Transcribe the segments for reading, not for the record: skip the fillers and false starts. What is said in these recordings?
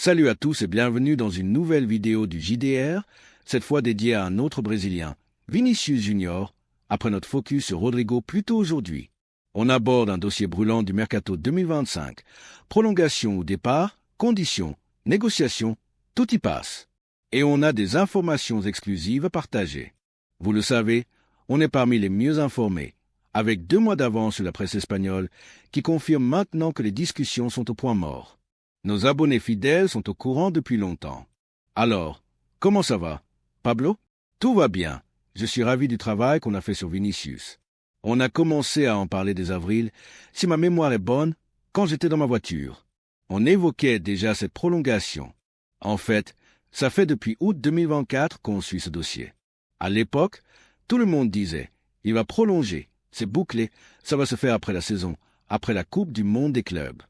Salut à tous et bienvenue dans une nouvelle vidéo du JDR, cette fois dédiée à un autre Brésilien, Vinicius Junior, après notre focus sur Rodrigo plus tôt aujourd'hui. On aborde un dossier brûlant du Mercato 2025. Prolongation ou départ, conditions, négociations, tout y passe. Et on a des informations exclusives à partager. Vous le savez, on est parmi les mieux informés, avec 2 mois d'avance sur la presse espagnole, qui confirme maintenant que les discussions sont au point mort. Nos abonnés fidèles sont au courant depuis longtemps. Alors, comment ça va, Pablo? Tout va bien. Je suis ravi du travail qu'on a fait sur Vinicius. On a commencé à en parler dès avril, si ma mémoire est bonne, quand j'étais dans ma voiture. On évoquait déjà cette prolongation. En fait, ça fait depuis août 2024 qu'on suit ce dossier. À l'époque, tout le monde disait « Il va prolonger, c'est bouclé, ça va se faire après la saison, après la Coupe du Monde des clubs. »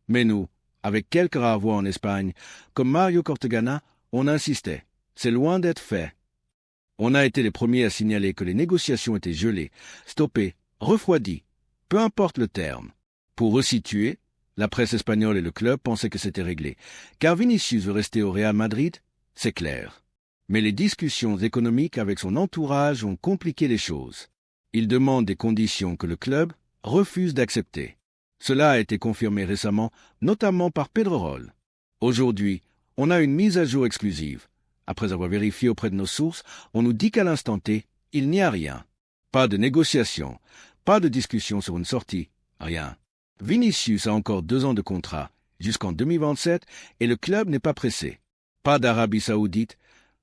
Mais nous, avec quelques rares voix en Espagne, comme Mario Cortegana, on insistait. C'est loin d'être fait. On a été les premiers à signaler que les négociations étaient gelées, stoppées, refroidies, peu importe le terme. Pour resituer, la presse espagnole et le club pensaient que c'était réglé, car Vinicius veut rester au Real Madrid, c'est clair. Mais les discussions économiques avec son entourage ont compliqué les choses. Il demande des conditions que le club refuse d'accepter. Cela a été confirmé récemment, notamment par Pedrerol. Aujourd'hui, on a une mise à jour exclusive. Après avoir vérifié auprès de nos sources, on nous dit qu'à l'instant T, il n'y a rien. Pas de négociation, pas de discussion sur une sortie, rien. Vinicius a encore 2 ans de contrat, jusqu'en 2027, et le club n'est pas pressé. Pas d'Arabie Saoudite,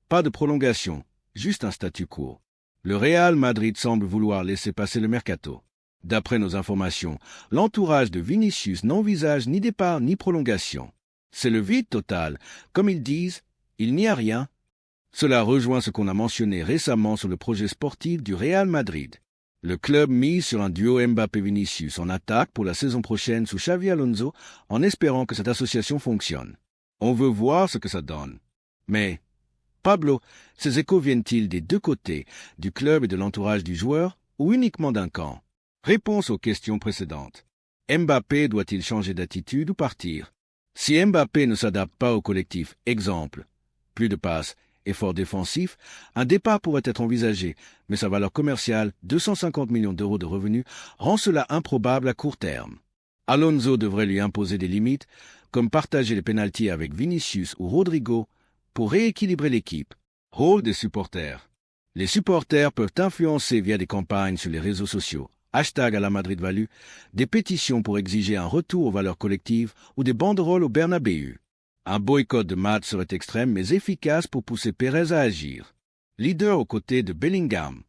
pas de prolongation, juste un statu quo. Le Real Madrid semble vouloir laisser passer le mercato. D'après nos informations, l'entourage de Vinicius n'envisage ni départ ni prolongation. C'est le vide total. Comme ils disent, il n'y a rien. Cela rejoint ce qu'on a mentionné récemment sur le projet sportif du Real Madrid. Le club mise sur un duo Mbappé-Vinicius en attaque pour la saison prochaine sous Xavi Alonso en espérant que cette association fonctionne. On veut voir ce que ça donne. Mais, Pablo, ces échos viennent-ils des 2 côtés, du club et de l'entourage du joueur, ou uniquement d'un camp? Réponse aux questions précédentes. Mbappé doit-il changer d'attitude ou partir? Si Mbappé ne s'adapte pas au collectif, exemple, plus de passes, effort défensif, un départ pourrait être envisagé, mais sa valeur commerciale, 250 millions d'euros de revenus, rend cela improbable à court terme. Alonso devrait lui imposer des limites, comme partager les pénaltys avec Vinicius ou Rodrigo, pour rééquilibrer l'équipe. Rôle des supporters. Les supporters peuvent influencer via des campagnes sur les réseaux sociaux. Hashtag à la Madrid Value, des pétitions pour exiger un retour aux valeurs collectives ou des banderoles au Bernabéu. Un boycott de match serait extrême mais efficace pour pousser Pérez à agir. Leader aux côtés de Bellingham.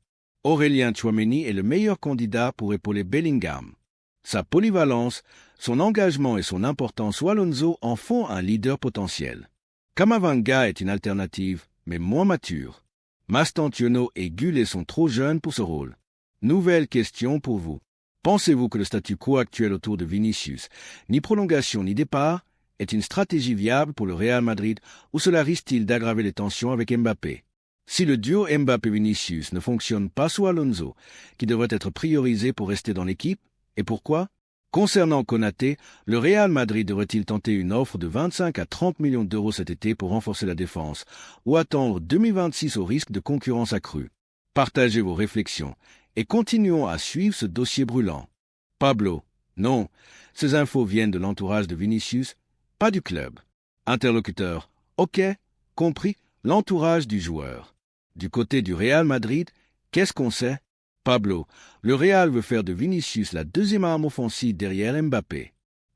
Aurélien Tchouaméni est le meilleur candidat pour épauler Bellingham. Sa polyvalence, son engagement et son importance sous Alonso en font un leader potentiel. Camavinga est une alternative, mais moins mature. Mastantuono et Gullet sont trop jeunes pour ce rôle. Nouvelle question pour vous. Pensez-vous que le statu quo actuel autour de Vinicius, ni prolongation ni départ, est une stratégie viable pour le Real Madrid ou cela risque-t-il d'aggraver les tensions avec Mbappé? Si le duo Mbappé-Vinicius ne fonctionne pas sous Alonso, qui devrait être priorisé pour rester dans l'équipe, et pourquoi? Concernant Konaté, le Real Madrid devrait-il tenter une offre de 25 à 30 millions d'euros cet été pour renforcer la défense, ou attendre 2026 au risque de concurrence accrue? Partagez vos réflexions. Et continuons à suivre ce dossier brûlant. Pablo, non, ces infos viennent de l'entourage de Vinicius, pas du club. Interlocuteur, ok, compris, l'entourage du joueur. Du côté du Real Madrid, qu'est-ce qu'on sait? Pablo, le Real veut faire de Vinicius la 2e arme offensive derrière Mbappé.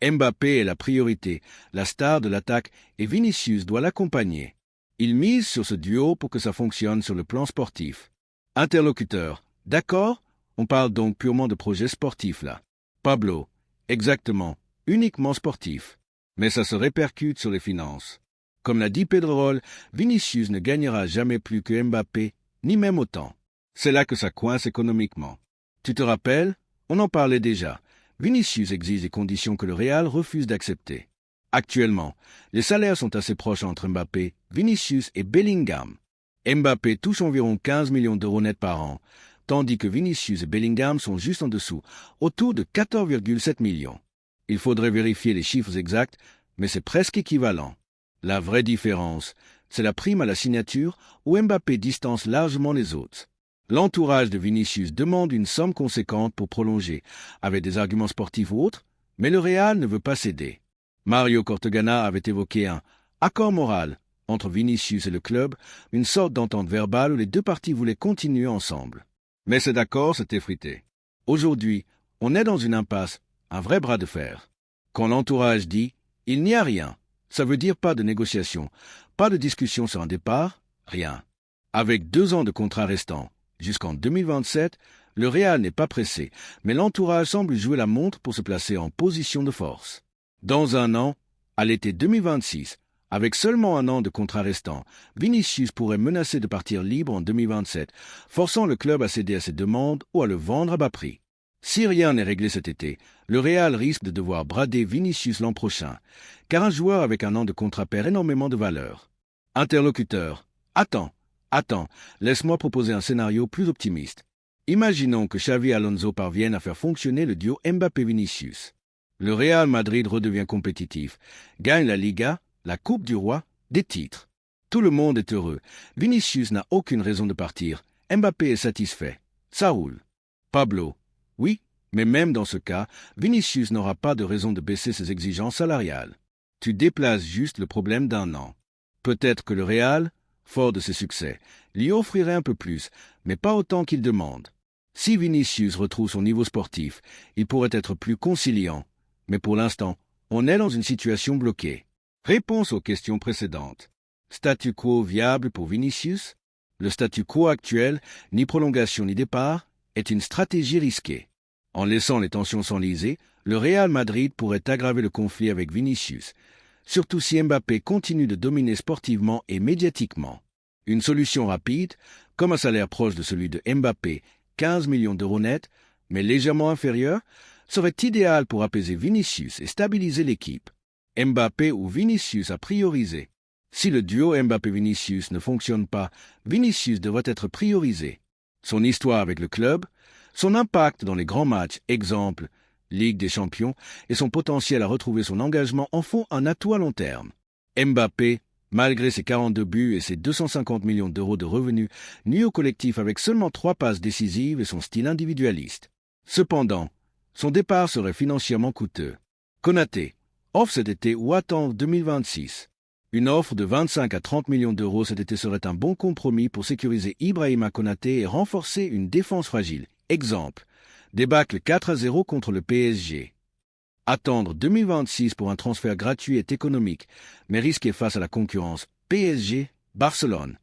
Mbappé est la priorité, la star de l'attaque, et Vinicius doit l'accompagner. Il mise sur ce duo pour que ça fonctionne sur le plan sportif. Interlocuteur, d'accord, on parle donc purement de projet sportif là. Pablo, exactement, uniquement sportif. Mais ça se répercute sur les finances. Comme l'a dit Pedrerol, Vinicius ne gagnera jamais plus que Mbappé, ni même autant. C'est là que ça coince économiquement. Tu te rappelles? On en parlait déjà. Vinicius exige des conditions que le Real refuse d'accepter. Actuellement, les salaires sont assez proches entre Mbappé, Vinicius et Bellingham. Mbappé touche environ 15 millions d'euros net par an, tandis que Vinicius et Bellingham sont juste en dessous, autour de 14,7 millions. Il faudrait vérifier les chiffres exacts, mais c'est presque équivalent. La vraie différence, c'est la prime à la signature où Mbappé distance largement les autres. L'entourage de Vinicius demande une somme conséquente pour prolonger, avec des arguments sportifs ou autres, mais le Real ne veut pas céder. Mario Cortegana avait évoqué un « accord moral » entre Vinicius et le club, une sorte d'entente verbale où les deux parties voulaient continuer ensemble. Mais cet accord s'est effrité. Aujourd'hui, on est dans une impasse, un vrai bras de fer. Quand l'entourage dit « il n'y a rien », ça veut dire pas de négociation, pas de discussion sur un départ, rien. Avec 2 ans de contrat restant, jusqu'en 2027, le Real n'est pas pressé, mais l'entourage semble jouer la montre pour se placer en position de force. Dans 1 an, à l'été 2026, avec seulement 1 an de contrat restant, Vinicius pourrait menacer de partir libre en 2027, forçant le club à céder à ses demandes ou à le vendre à bas prix. Si rien n'est réglé cet été, le Real risque de devoir brader Vinicius l'an prochain, car un joueur avec 1 an de contrat perd énormément de valeur. Interlocuteur, attends, laisse-moi proposer un scénario plus optimiste. Imaginons que Xavi et Alonso parviennent à faire fonctionner le duo Mbappé-Vinicius. Le Real Madrid redevient compétitif, gagne la Liga, la Coupe du Roi, des titres. Tout le monde est heureux. Vinicius n'a aucune raison de partir. Mbappé est satisfait. Ça roule. Pablo. Oui, mais même dans ce cas, Vinicius n'aura pas de raison de baisser ses exigences salariales. Tu déplaces juste le problème d'1 an. Peut-être que le Real, fort de ses succès, lui offrirait un peu plus, mais pas autant qu'il demande. Si Vinicius retrouve son niveau sportif, il pourrait être plus conciliant. Mais pour l'instant, on est dans une situation bloquée. Réponse aux questions précédentes. Statu quo viable pour Vinicius? Le statu quo actuel, ni prolongation ni départ, est une stratégie risquée. En laissant les tensions s'enliser, le Real Madrid pourrait aggraver le conflit avec Vinicius, surtout si Mbappé continue de dominer sportivement et médiatiquement. Une solution rapide, comme un salaire proche de celui de Mbappé, 15 millions d'euros net, mais légèrement inférieur, serait idéal pour apaiser Vinicius et stabiliser l'équipe. Mbappé ou Vinicius à prioriser. Si le duo Mbappé-Vinicius ne fonctionne pas, Vinicius devrait être priorisé. Son histoire avec le club, son impact dans les grands matchs, exemple Ligue des Champions, et son potentiel à retrouver son engagement en font un atout à long terme. Mbappé, malgré ses 42 buts et ses 250 millions d'euros de revenus, nuit au collectif avec seulement 3 passes décisives et son style individualiste. Cependant, son départ serait financièrement coûteux. Konaté, offre cet été ou attend 2026. Une offre de 25 à 30 millions d'euros cet été serait un bon compromis pour sécuriser Ibrahima Konaté et renforcer une défense fragile. Exemple, débâcle 4-0 contre le PSG. Attendre 2026 pour un transfert gratuit est économique, mais risqué face à la concurrence PSG, Barcelone.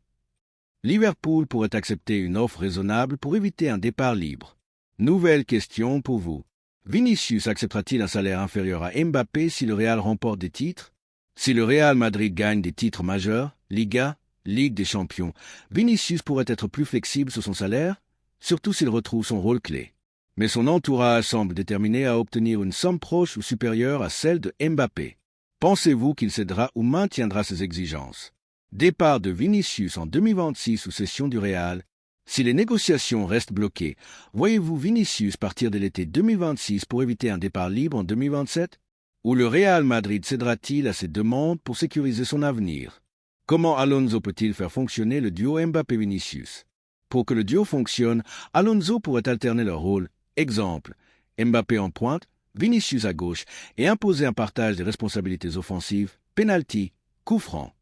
Liverpool pourrait accepter une offre raisonnable pour éviter un départ libre. Nouvelle question pour vous. Vinicius acceptera-t-il un salaire inférieur à Mbappé si le Real remporte des titres? Si le Real Madrid gagne des titres majeurs, Liga, Ligue des Champions, Vinicius pourrait être plus flexible sur son salaire, surtout s'il retrouve son rôle clé. Mais son entourage semble déterminé à obtenir une somme proche ou supérieure à celle de Mbappé. Pensez-vous qu'il cédera ou maintiendra ses exigences? Départ de Vinicius en 2026 sous cession du Real. Si les négociations restent bloquées, voyez-vous Vinicius partir dès l'été 2026 pour éviter un départ libre en 2027? Ou le Real Madrid cédera-t-il à ses demandes pour sécuriser son avenir? Comment Alonso peut-il faire fonctionner le duo Mbappé-Vinicius? Pour que le duo fonctionne, Alonso pourrait alterner leur rôle. Exemple, Mbappé en pointe, Vinicius à gauche et imposer un partage des responsabilités offensives, penalty, coup franc.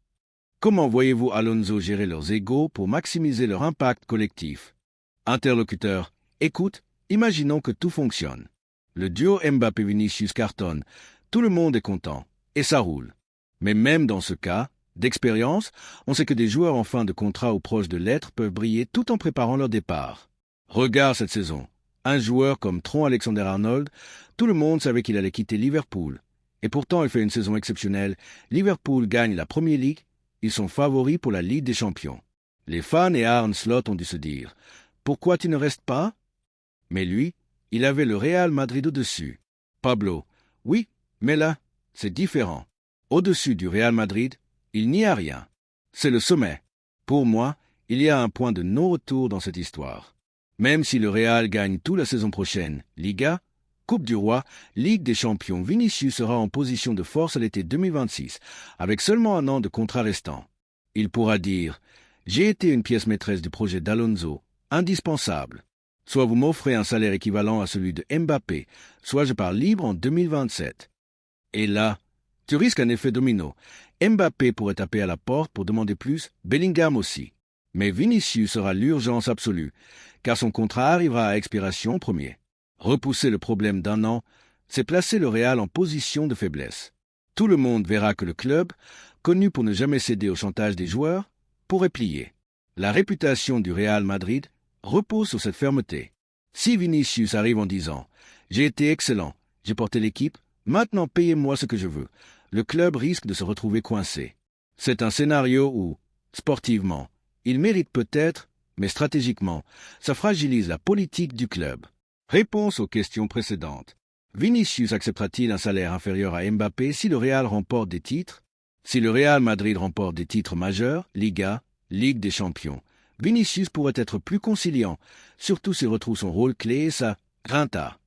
Comment voyez-vous Alonso gérer leurs égos pour maximiser leur impact collectif? Interlocuteur, écoute, imaginons que tout fonctionne. Le duo Mbappé-Vinicius cartonne, tout le monde est content, et ça roule. Mais même dans ce cas, d'expérience, on sait que des joueurs en fin de contrat ou proches de l'être peuvent briller tout en préparant leur départ. Regarde cette saison. Un joueur comme Trent Alexander-Arnold, tout le monde savait qu'il allait quitter Liverpool. Et pourtant, il fait une saison exceptionnelle. Liverpool gagne la Premier League. Ils sont favoris pour la Ligue des Champions. Les fans et Arne Slot ont dû se dire « Pourquoi tu ne restes pas ?» Mais lui, il avait le Real Madrid au-dessus. Pablo, oui, mais là, c'est différent. Au-dessus du Real Madrid, il n'y a rien. C'est le sommet. Pour moi, il y a un point de non-retour dans cette histoire. Même si le Real gagne tout la saison prochaine, Liga, Coupe du Roi, Ligue des Champions, Vinicius sera en position de force à l'été 2026, avec seulement un an de contrat restant. Il pourra dire « J'ai été une pièce maîtresse du projet d'Alonso, indispensable. Soit vous m'offrez un salaire équivalent à celui de Mbappé, soit je pars libre en 2027. » Et là, tu risques un effet domino. Mbappé pourrait taper à la porte pour demander plus, Bellingham aussi. Mais Vinicius sera l'urgence absolue, car son contrat arrivera à expiration en premier. Repousser le problème d'un an, c'est placer le Real en position de faiblesse. Tout le monde verra que le club, connu pour ne jamais céder au chantage des joueurs, pourrait plier. La réputation du Real Madrid repose sur cette fermeté. Si Vinicius arrive en disant « J'ai été excellent, j'ai porté l'équipe, maintenant payez-moi ce que je veux », le club risque de se retrouver coincé. C'est un scénario où, sportivement, il mérite peut-être, mais stratégiquement, ça fragilise la politique du club. Réponse aux questions précédentes. Vinicius acceptera-t-il un salaire inférieur à Mbappé si le Real remporte des titres? Si le Real Madrid remporte des titres majeurs, Liga, Ligue des Champions, Vinicius pourrait être plus conciliant, surtout s'il retrouve son rôle clé et sa grinta.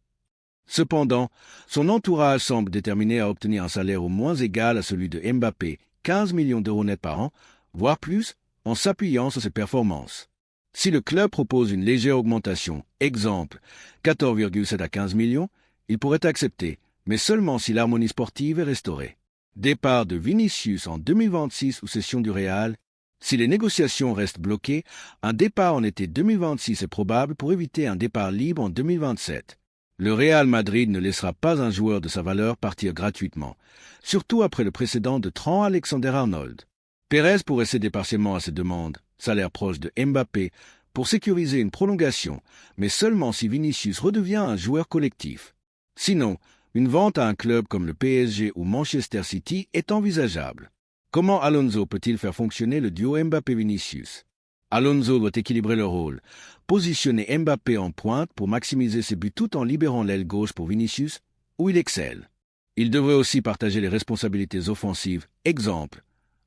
Cependant, son entourage semble déterminé à obtenir un salaire au moins égal à celui de Mbappé, 15 millions d'euros net par an, voire plus, en s'appuyant sur ses performances. Si le club propose une légère augmentation, exemple 14,7 à 15 millions, il pourrait accepter, mais seulement si l'harmonie sportive est restaurée. Départ de Vinicius en 2026 ou cession du Real. Si les négociations restent bloquées, un départ en été 2026 est probable pour éviter un départ libre en 2027. Le Real Madrid ne laissera pas un joueur de sa valeur partir gratuitement, surtout après le précédent de Trent Alexander-Arnold. Pérez pourrait céder partiellement à ses demandes, salaire proche de Mbappé, pour sécuriser une prolongation, mais seulement si Vinicius redevient un joueur collectif. Sinon, une vente à un club comme le PSG ou Manchester City est envisageable. Comment Alonso peut-il faire fonctionner le duo Mbappé-Vinicius? Alonso doit équilibrer le rôle, positionner Mbappé en pointe pour maximiser ses buts tout en libérant l'aile gauche pour Vinicius, où il excelle. Il devrait aussi partager les responsabilités offensives, exemple,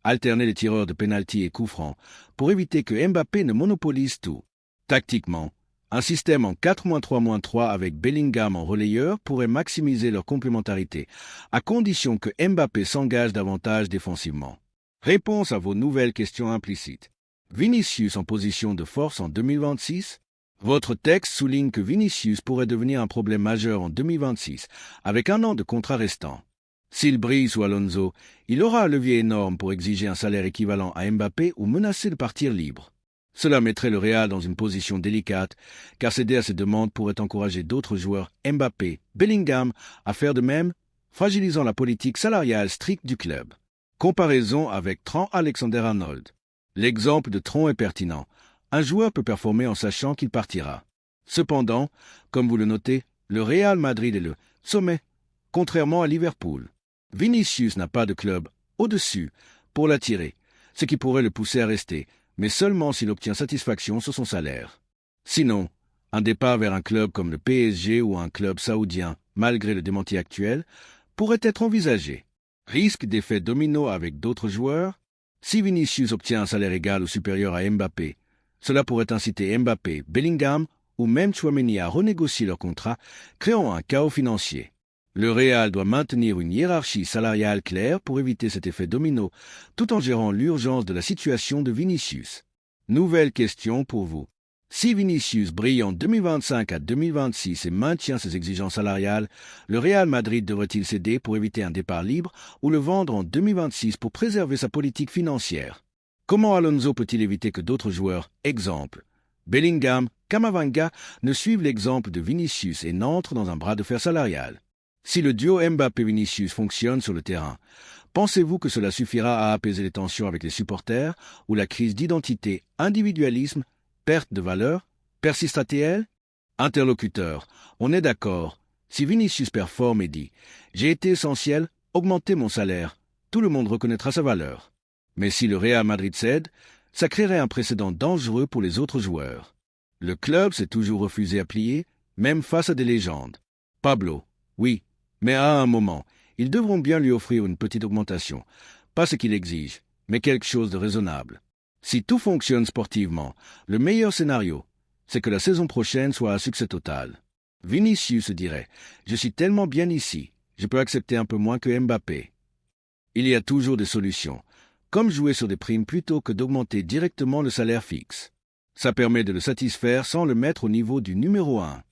alterner les tireurs de pénalty et coups francs pour éviter que Mbappé ne monopolise tout. Tactiquement, un système en 4-3-3 avec Bellingham en relayeur pourrait maximiser leur complémentarité, à condition que Mbappé s'engage davantage défensivement. Réponse à vos nouvelles questions implicites. Vinicius en position de force en 2026? Votre texte souligne que Vinicius pourrait devenir un problème majeur en 2026, avec un an de contrat restant. S'il brille sous Alonso, il aura un levier énorme pour exiger un salaire équivalent à Mbappé ou menacer de partir libre. Cela mettrait le Real dans une position délicate, car céder à ses demandes pourrait encourager d'autres joueurs, Mbappé, Bellingham, à faire de même, fragilisant la politique salariale stricte du club. Comparaison avec Trent Alexander-Arnold. L'exemple de Trent est pertinent. Un joueur peut performer en sachant qu'il partira. Cependant, comme vous le notez, le Real Madrid est le sommet, contrairement à Liverpool. Vinicius n'a pas de club au-dessus pour l'attirer, ce qui pourrait le pousser à rester, mais seulement s'il obtient satisfaction sur son salaire. Sinon, un départ vers un club comme le PSG ou un club saoudien, malgré le démenti actuel, pourrait être envisagé. Risque d'effet domino avec d'autres joueurs? Si Vinicius obtient un salaire égal ou supérieur à Mbappé, cela pourrait inciter Mbappé, Bellingham ou même Tchouaméni à renégocier leur contrat, créant un chaos financier. Le Real doit maintenir une hiérarchie salariale claire pour éviter cet effet domino, tout en gérant l'urgence de la situation de Vinicius. Nouvelle question pour vous. Si Vinicius brille en 2025 à 2026 et maintient ses exigences salariales, le Real Madrid devrait-il céder pour éviter un départ libre ou le vendre en 2026 pour préserver sa politique financière? Comment Alonso peut-il éviter que d'autres joueurs, exemple, Bellingham, Camavinga, ne suivent l'exemple de Vinicius et n'entrent dans un bras de fer salarial? Si le duo Mbappé-Vinicius fonctionne sur le terrain, pensez-vous que cela suffira à apaiser les tensions avec les supporters ou la crise d'identité, individualisme, perte de valeur, persistera-t-elle? Interlocuteur, on est d'accord. Si Vinicius performe et dit « J'ai été essentiel, augmentez mon salaire », tout le monde reconnaîtra sa valeur. Mais si le Real Madrid cède, ça créerait un précédent dangereux pour les autres joueurs. Le club s'est toujours refusé à plier, même face à des légendes. Pablo, oui, mais à un moment, ils devront bien lui offrir une petite augmentation. Pas ce qu'il exige, mais quelque chose de raisonnable. Si tout fonctionne sportivement, le meilleur scénario, c'est que la saison prochaine soit un succès total. Vinicius se dirait « Je suis tellement bien ici, je peux accepter un peu moins que Mbappé ». Il y a toujours des solutions, comme jouer sur des primes plutôt que d'augmenter directement le salaire fixe. Ça permet de le satisfaire sans le mettre au niveau du numéro 1.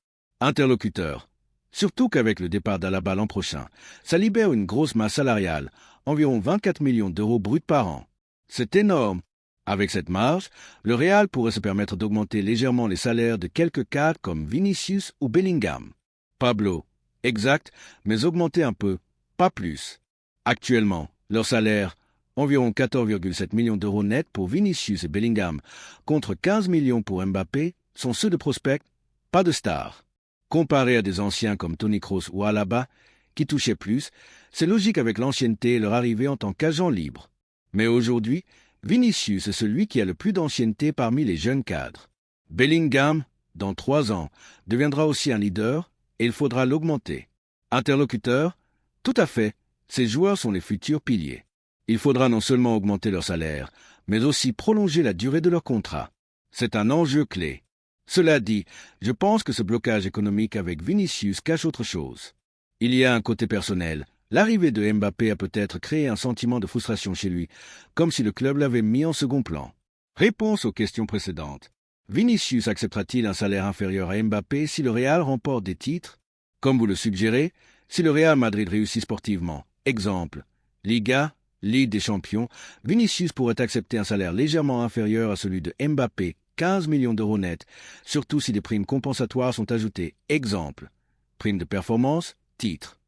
Interlocuteur. Surtout qu'avec le départ d'Alaba l'an prochain, ça libère une grosse masse salariale, environ 24 millions d'euros bruts par an. C'est énorme. Avec cette marge, le Real pourrait se permettre d'augmenter légèrement les salaires de quelques cadres comme Vinicius ou Bellingham. Pablo. Exact, mais augmenter un peu, pas plus. Actuellement, leur salaire, environ 14,7 millions d'euros net pour Vinicius et Bellingham, contre 15 millions pour Mbappé, sont ceux de prospects, pas de stars. Comparé à des anciens comme Toni Kroos ou Alaba, qui touchaient plus, c'est logique avec l'ancienneté et leur arrivée en tant qu'agent libre. Mais aujourd'hui, Vinicius est celui qui a le plus d'ancienneté parmi les jeunes cadres. Bellingham, dans 3 ans, deviendra aussi un leader et il faudra l'augmenter. Interlocuteur, tout à fait, ces joueurs sont les futurs piliers. Il faudra non seulement augmenter leur salaire, mais aussi prolonger la durée de leur contrat. C'est un enjeu clé. Cela dit, je pense que ce blocage économique avec Vinicius cache autre chose. Il y a un côté personnel. L'arrivée de Mbappé a peut-être créé un sentiment de frustration chez lui, comme si le club l'avait mis en second plan. Réponse aux questions précédentes. Vinicius acceptera-t-il un salaire inférieur à Mbappé si le Real remporte des titres? Comme vous le suggérez, si le Real Madrid réussit sportivement, exemple, Liga, Ligue des Champions, Vinicius pourrait accepter un salaire légèrement inférieur à celui de Mbappé, 15 millions d'euros net, surtout si des primes compensatoires sont ajoutées, exemple, prime de performance, titre.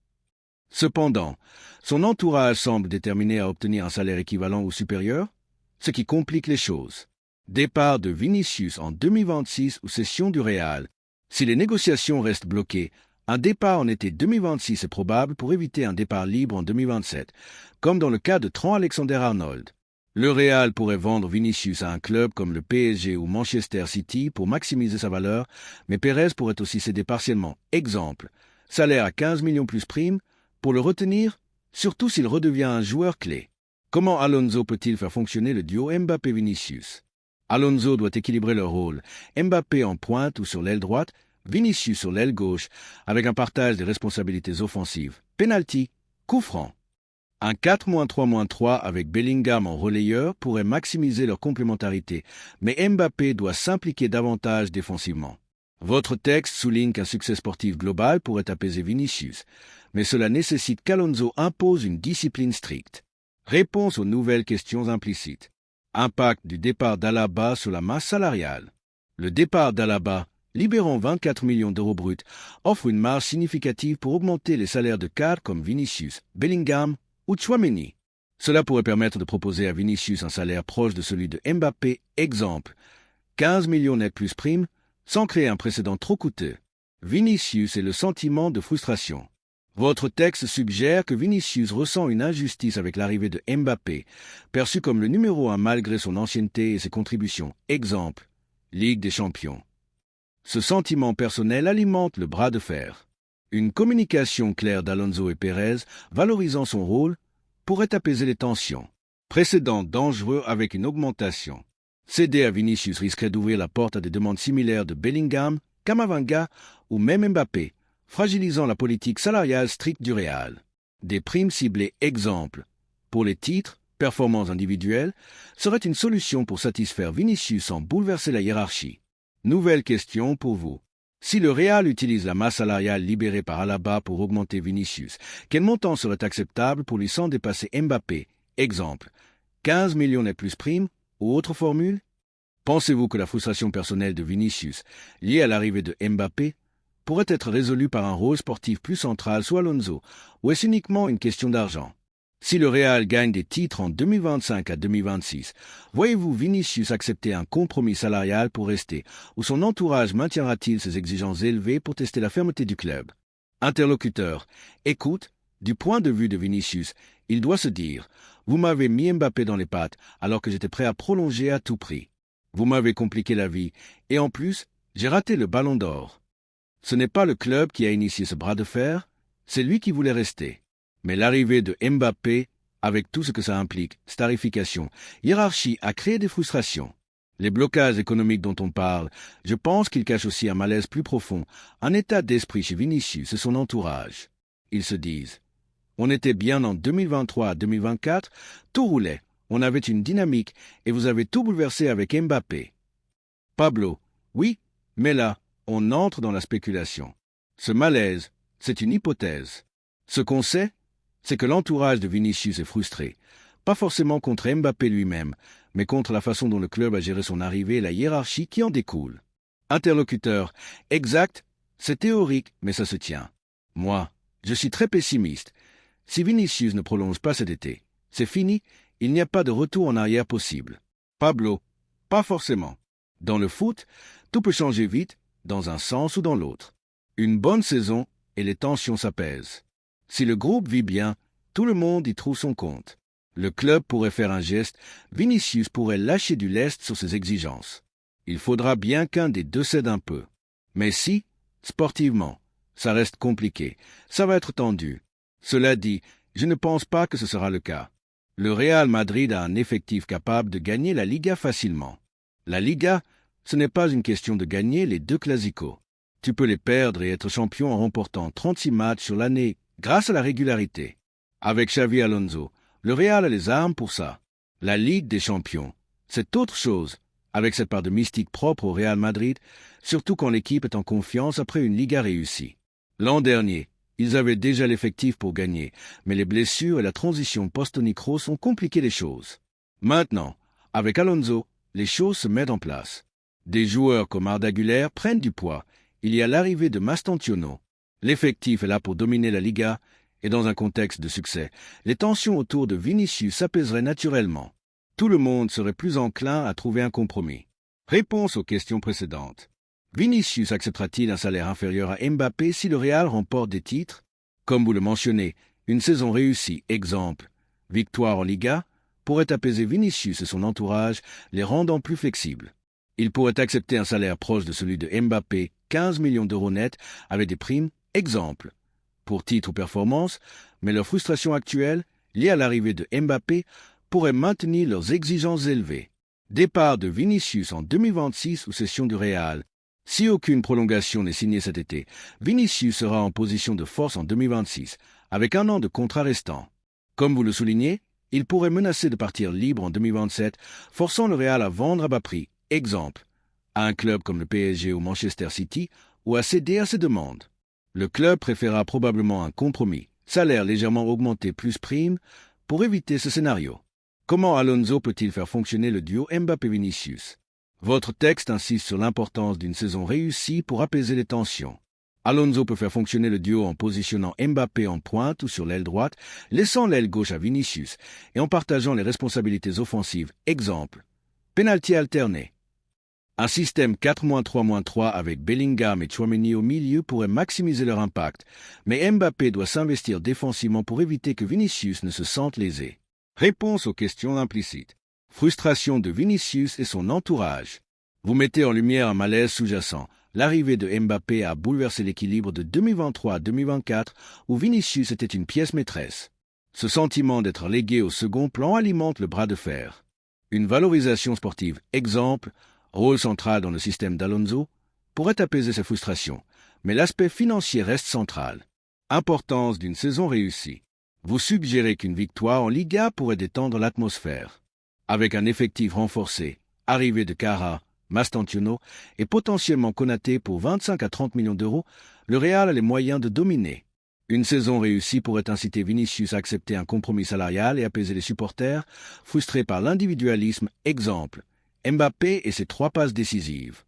Cependant, son entourage semble déterminé à obtenir un salaire équivalent ou supérieur, ce qui complique les choses. Départ de Vinicius en 2026 ou cession du Real. Si les négociations restent bloquées, un départ en été 2026 est probable pour éviter un départ libre en 2027, comme dans le cas de Trent Alexander-Arnold. Le Real pourrait vendre Vinicius à un club comme le PSG ou Manchester City pour maximiser sa valeur, mais Pérez pourrait aussi céder partiellement. Exemple, salaire à 15 millions plus prime, pour le retenir, surtout s'il redevient un joueur clé. Comment Alonso peut-il faire fonctionner le duo Mbappé-Vinicius? Alonso doit équilibrer leur rôle, Mbappé en pointe ou sur l'aile droite, Vinicius sur l'aile gauche, avec un partage des responsabilités offensives. Penalty, coup franc. Un 4-3-3 avec Bellingham en relayeur pourrait maximiser leur complémentarité, mais Mbappé doit s'impliquer davantage défensivement. Votre texte souligne qu'un succès sportif global pourrait apaiser Vinicius, mais cela nécessite qu'Alonso impose une discipline stricte. Réponse aux nouvelles questions implicites. Impact du départ d'Alaba sur la masse salariale. Le départ d'Alaba, libérant 24 millions d'euros bruts, offre une marge significative pour augmenter les salaires de cadres comme Vinicius, Bellingham ou Tchouaméni. Cela pourrait permettre de proposer à Vinicius un salaire proche de celui de Mbappé, exemple, 15 millions net plus prime, sans créer un précédent trop coûteux. Vinicius et le sentiment de frustration. Votre texte suggère que Vinicius ressent une injustice avec l'arrivée de Mbappé, perçu comme le numéro 1 malgré son ancienneté et ses contributions. Exemple, Ligue des Champions. Ce sentiment personnel alimente le bras de fer. Une communication claire d'Alonso et Pérez, valorisant son rôle, pourrait apaiser les tensions. Précédent dangereux avec une augmentation. Céder à Vinicius risquerait d'ouvrir la porte à des demandes similaires de Bellingham, Camavinga ou même Mbappé, fragilisant la politique salariale stricte du Real. Des primes ciblées exemple pour les titres, performances individuelles, seraient une solution pour satisfaire Vinicius sans bouleverser la hiérarchie. Nouvelle question pour vous. Si le Real utilise la masse salariale libérée par Alaba pour augmenter Vinicius, quel montant serait acceptable pour lui sans dépasser Mbappé? Exemple, 15 millions net plus prime ou autre formule? Pensez-vous que la frustration personnelle de Vinicius, liée à l'arrivée de Mbappé, pourrait être résolue par un rôle sportif plus central sous Alonso, ou est-ce uniquement une question d'argent? Si le Real gagne des titres en 2025 à 2026, voyez-vous Vinicius accepter un compromis salarial pour rester, ou son entourage maintiendra-t-il ses exigences élevées pour tester la fermeté du club? Interlocuteur, écoute, du point de vue de Vinicius, il doit se dire « Vous m'avez mis Mbappé dans les pattes alors que j'étais prêt à prolonger à tout prix. Vous m'avez compliqué la vie, et en plus, j'ai raté le ballon d'or. » Ce n'est pas le club qui a initié ce bras de fer, c'est lui qui voulait rester. Mais l'arrivée de Mbappé, avec tout ce que ça implique, starification, hiérarchie, a créé des frustrations. Les blocages économiques dont on parle, je pense qu'ils cachent aussi un malaise plus profond, un état d'esprit chez Vinicius et son entourage. Ils se disent « On était bien en 2023 à 2024, tout roulait, on avait une dynamique et vous avez tout bouleversé avec Mbappé. » Pablo, oui, mais là, on entre dans la spéculation. Ce malaise, c'est une hypothèse. Ce qu'on sait, c'est que l'entourage de Vinicius est frustré, pas forcément contre Mbappé lui-même, mais contre la façon dont le club a géré son arrivée et la hiérarchie qui en découle. Interlocuteur, exact, c'est théorique, mais ça se tient. Moi, je suis très pessimiste. Si Vinicius ne prolonge pas cet été, c'est fini, il n'y a pas de retour en arrière possible. Pablo, pas forcément. Dans le foot, tout peut changer vite, dans un sens ou dans l'autre. Une bonne saison et les tensions s'apaisent. Si le groupe vit bien, tout le monde y trouve son compte. Le club pourrait faire un geste, Vinicius pourrait lâcher du lest sur ses exigences. Il faudra bien qu'un des deux cède un peu. Mais si, sportivement, ça reste compliqué, ça va être tendu. Cela dit, je ne pense pas que ce sera le cas. Le Real Madrid a un effectif capable de gagner la Liga facilement. La Liga, ce n'est pas une question de gagner les deux Clásicos. Tu peux les perdre et être champion en remportant 36 matchs sur l'année grâce à la régularité. Avec Xavi Alonso, le Real a les armes pour ça. La Ligue des champions, c'est autre chose, avec cette part de mystique propre au Real Madrid, surtout quand l'équipe est en confiance après une Liga réussie. L'an dernier, ils avaient déjà l'effectif pour gagner, mais les blessures et la transition post-Toni Kroos ont compliqué les choses. Maintenant, avec Alonso, les choses se mettent en place. Des joueurs comme Arda Güler prennent du poids. Il y a l'arrivée de Mastantuono. L'effectif est là pour dominer la Liga, et dans un contexte de succès, les tensions autour de Vinicius s'apaiseraient naturellement. Tout le monde serait plus enclin à trouver un compromis. Réponse aux questions précédentes. Vinicius acceptera-t-il un salaire inférieur à Mbappé si le Real remporte des titres? Comme vous le mentionnez, une saison réussie, exemple, victoire en Liga, pourrait apaiser Vinicius et son entourage, les rendant plus flexibles. Il pourrait accepter un salaire proche de celui de Mbappé, 15 millions d'euros net, avec des primes, exemple, pour titre ou performance, mais leur frustration actuelle, liée à l'arrivée de Mbappé, pourrait maintenir leurs exigences élevées. Départ de Vinicius en 2026 ou cession du Real. Si aucune prolongation n'est signée cet été, Vinicius sera en position de force en 2026, avec un an de contrat restant. Comme vous le soulignez, il pourrait menacer de partir libre en 2027, forçant le Real à vendre à bas prix, exemple, à un club comme le PSG ou Manchester City, ou à céder à ses demandes. Le club préférera probablement un compromis, salaire légèrement augmenté plus prime, pour éviter ce scénario. Comment Alonso peut-il faire fonctionner le duo Mbappé-Vinicius? Votre texte insiste sur l'importance d'une saison réussie pour apaiser les tensions. Alonso peut faire fonctionner le duo en positionnant Mbappé en pointe ou sur l'aile droite, laissant l'aile gauche à Vinicius, et en partageant les responsabilités offensives. Exemple, pénalty alterné. Un système 4-3-3 avec Bellingham et Tchouaméni au milieu pourrait maximiser leur impact, mais Mbappé doit s'investir défensivement pour éviter que Vinicius ne se sente lésé. Réponse aux questions implicites. Frustration de Vinicius et son entourage. Vous mettez en lumière un malaise sous-jacent. L'arrivée de Mbappé a bouleversé l'équilibre de 2023 à 2024 où Vinicius était une pièce maîtresse. Ce sentiment d'être légué au second plan alimente le bras de fer. Une valorisation sportive, exemple, rôle central dans le système d'Alonso, pourrait apaiser ses frustrations, mais l'aspect financier reste central. Importance d'une saison réussie. Vous suggérez qu'une victoire en Liga pourrait détendre l'atmosphère. Avec un effectif renforcé, arrivée de Kara, Mastantuono et potentiellement Konaté pour 25 à 30 millions d'euros, le Real a les moyens de dominer. Une saison réussie pourrait inciter Vinicius à accepter un compromis salarial et apaiser les supporters, frustrés par l'individualisme, exemple, Mbappé et ses 3 passes décisives.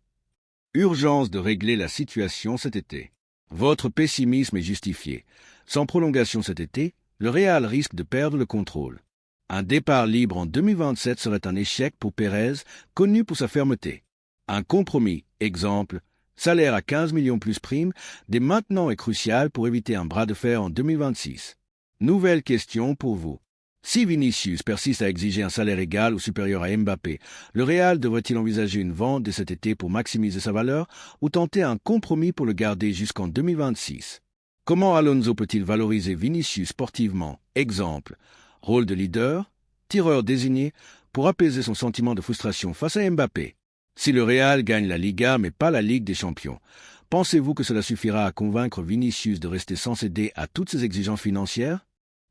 Urgence de régler la situation cet été. Votre pessimisme est justifié. Sans prolongation cet été, le Real risque de perdre le contrôle. Un départ libre en 2027 serait un échec pour Pérez, connu pour sa fermeté. Un compromis, exemple, salaire à 15 millions plus prime, dès maintenant est crucial pour éviter un bras de fer en 2026. Nouvelle question pour vous. Si Vinicius persiste à exiger un salaire égal ou supérieur à Mbappé, le Real devrait-il envisager une vente dès cet été pour maximiser sa valeur ou tenter un compromis pour le garder jusqu'en 2026? Comment Alonso peut-il valoriser Vinicius sportivement? Exemple, rôle de leader, tireur désigné, pour apaiser son sentiment de frustration face à Mbappé. Si le Real gagne la Liga mais pas la Ligue des Champions, pensez-vous que cela suffira à convaincre Vinicius de rester sans céder à toutes ses exigences financières?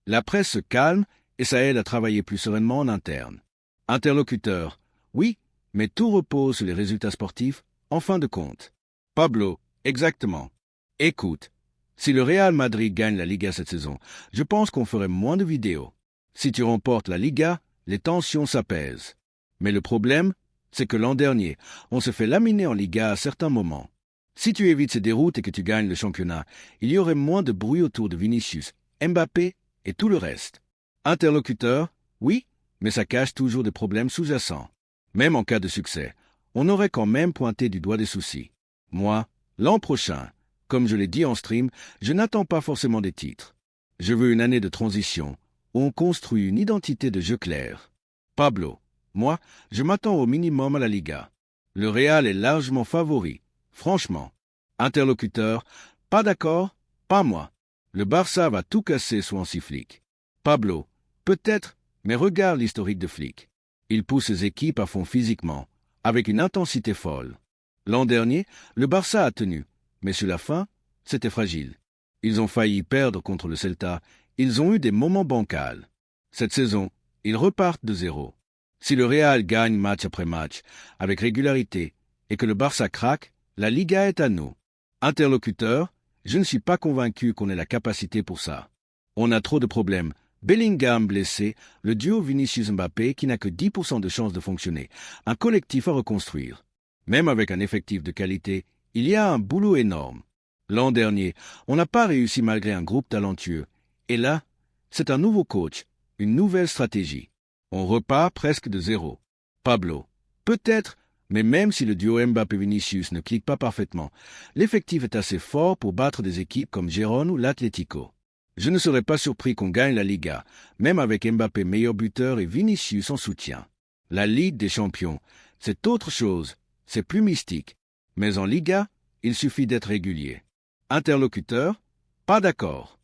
La presse se calme et ça aide à travailler plus sereinement en interne. Interlocuteur, oui, mais tout repose sur les résultats sportifs, en fin de compte. Pablo, exactement. Écoute, si le Real Madrid gagne la Liga cette saison, je pense qu'on ferait moins de vidéos. Si tu remportes la Liga, les tensions s'apaisent. Mais le problème, c'est que l'an dernier, on se fait laminer en Liga à certains moments. Si tu évites ces déroutes et que tu gagnes le championnat, il y aurait moins de bruit autour de Vinicius, Mbappé et tout le reste. Interlocuteur, oui, mais ça cache toujours des problèmes sous-jacents. Même en cas de succès, on aurait quand même pointé du doigt des soucis. Moi, l'an prochain, comme je l'ai dit en stream, je n'attends pas forcément des titres. Je veux une année de transition, où on construit une identité de jeu claire. Pablo, moi, je m'attends au minimum à la Liga. Le Real est largement favori, franchement. Interlocuteur, pas d'accord, pas moi. Le Barça va tout casser sous Hansi Flick. Pablo, peut-être, mais regarde l'historique de Flick. Il pousse ses équipes à fond physiquement, avec une intensité folle. L'an dernier, le Barça a tenu, mais sur la fin, c'était fragile. Ils ont failli perdre contre le Celta, ils ont eu des moments bancals. Cette saison, ils repartent de zéro. Si le Real gagne match après match, avec régularité, et que le Barça craque, la Liga est à nous. Interlocuteur, je ne suis pas convaincu qu'on ait la capacité pour ça. On a trop de problèmes. Bellingham blessé, le duo Vinicius-Mbappé qui n'a que 10% de chances de fonctionner, un collectif à reconstruire. Même avec un effectif de qualité, il y a un boulot énorme. L'an dernier, on n'a pas réussi malgré un groupe talentueux. Et là, c'est un nouveau coach, une nouvelle stratégie. On repart presque de zéro. Pablo, peut-être, mais même si le duo Mbappé-Vinicius ne clique pas parfaitement, l'effectif est assez fort pour battre des équipes comme Gérone ou l'Atlético. Je ne serais pas surpris qu'on gagne la Liga, même avec Mbappé meilleur buteur et Vinicius en soutien. La Ligue des Champions, c'est autre chose, c'est plus mystique. Mais en Liga, il suffit d'être régulier. Interlocuteur, pas d'accord.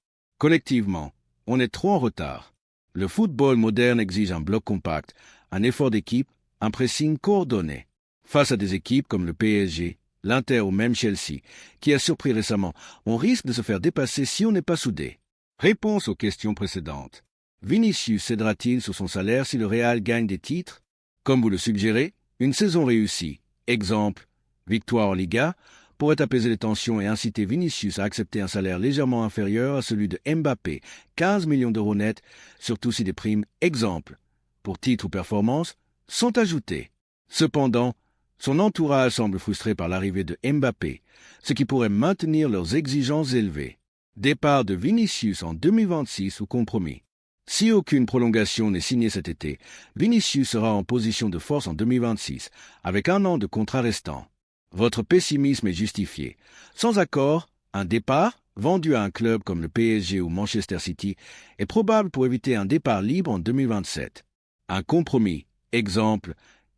Collectivement, on est trop en retard. Le football moderne exige un bloc compact, un effort d'équipe, un pressing coordonné. Face à des équipes comme le PSG, l'Inter ou même Chelsea, qui a surpris récemment, on risque de se faire dépasser si on n'est pas soudé. Réponse aux questions précédentes. Vinicius cédera-t-il sur son salaire si le Real gagne des titres? Comme vous le suggérez, une saison réussie, exemple, victoire en Liga, pourrait apaiser les tensions et inciter Vinicius à accepter un salaire légèrement inférieur à celui de Mbappé, 15 millions d'euros net, surtout si des primes, exemple, pour titre ou performance, sont ajoutées. Cependant, son entourage semble frustré par l'arrivée de Mbappé, ce qui pourrait maintenir leurs exigences élevées. Départ de Vinicius en 2026 ou compromis. Si aucune prolongation n'est signée cet été, Vinicius sera en position de force en 2026, avec un an de contrat restant. Votre pessimisme est justifié. Sans accord, un départ, vendu à un club comme le PSG ou Manchester City, est probable pour éviter un départ libre en 2027. Un compromis, exemple,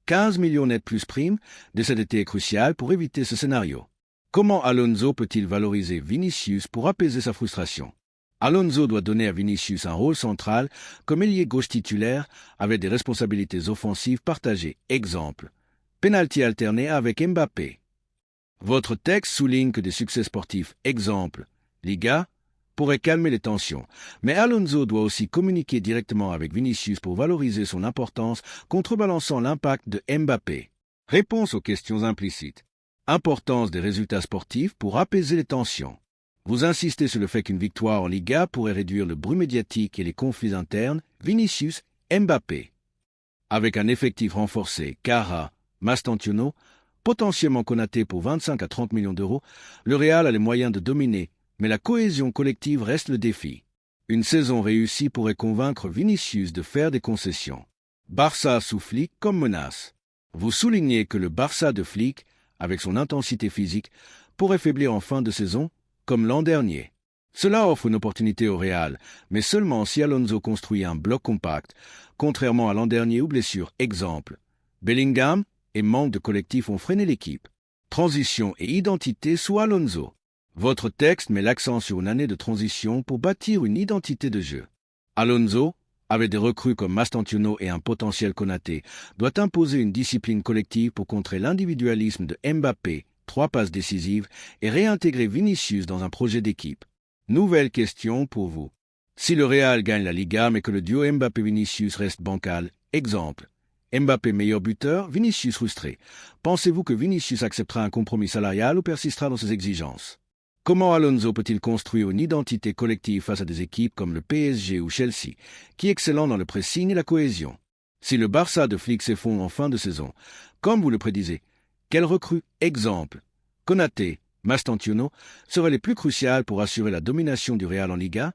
15 millions net plus prime, de cet été est crucial pour éviter ce scénario. Comment Alonso peut-il valoriser Vinicius pour apaiser sa frustration? Alonso doit donner à Vinicius un rôle central comme ailier gauche titulaire avec des responsabilités offensives partagées. Exemple, pénalty alterné avec Mbappé. Votre texte souligne que des succès sportifs, exemple, Liga, pourraient calmer les tensions, mais Alonso doit aussi communiquer directement avec Vinicius pour valoriser son importance, contrebalançant l'impact de Mbappé. Réponse aux questions implicites. Importance des résultats sportifs pour apaiser les tensions. Vous insistez sur le fait qu'une victoire en Liga pourrait réduire le bruit médiatique et les conflits internes, Vinicius, Mbappé. Avec un effectif renforcé, Cara, Mastantuono, potentiellement Konaté pour 25 à 30 millions d'euros, le Real a les moyens de dominer, mais la cohésion collective reste le défi. Une saison réussie pourrait convaincre Vinicius de faire des concessions. Barça sous Flick comme menace. Vous soulignez que le Barça de Flick, avec son intensité physique, pourrait faiblir en fin de saison, comme l'an dernier. Cela offre une opportunité au Real, mais seulement si Alonso construit un bloc compact, contrairement à l'an dernier où blessure. Exemple, Bellingham et manque de collectif ont freiné l'équipe. Transition et identité sous Alonso. Votre texte met l'accent sur une année de transition pour bâtir une identité de jeu. Alonso, avec des recrues comme Mastantuono et un potentiel Konaté, doit imposer une discipline collective pour contrer l'individualisme de Mbappé, 3 passes décisives, et réintégrer Vinicius dans un projet d'équipe. Nouvelle question pour vous. Si le Real gagne la Liga mais que le duo Mbappé-Vinicius reste bancal, exemple, Mbappé meilleur buteur, Vinicius frustré. Pensez-vous que Vinicius acceptera un compromis salarial ou persistera dans ses exigences? Comment Alonso peut-il construire une identité collective face à des équipes comme le PSG ou Chelsea, qui excellent dans le pressing et la cohésion? Si le Barça de Flick s'effondre en fin de saison, comme vous le prédisez, quelles recrues, exemple, Konaté, Mastantuono, seraient les plus cruciales pour assurer la domination du Real en Liga?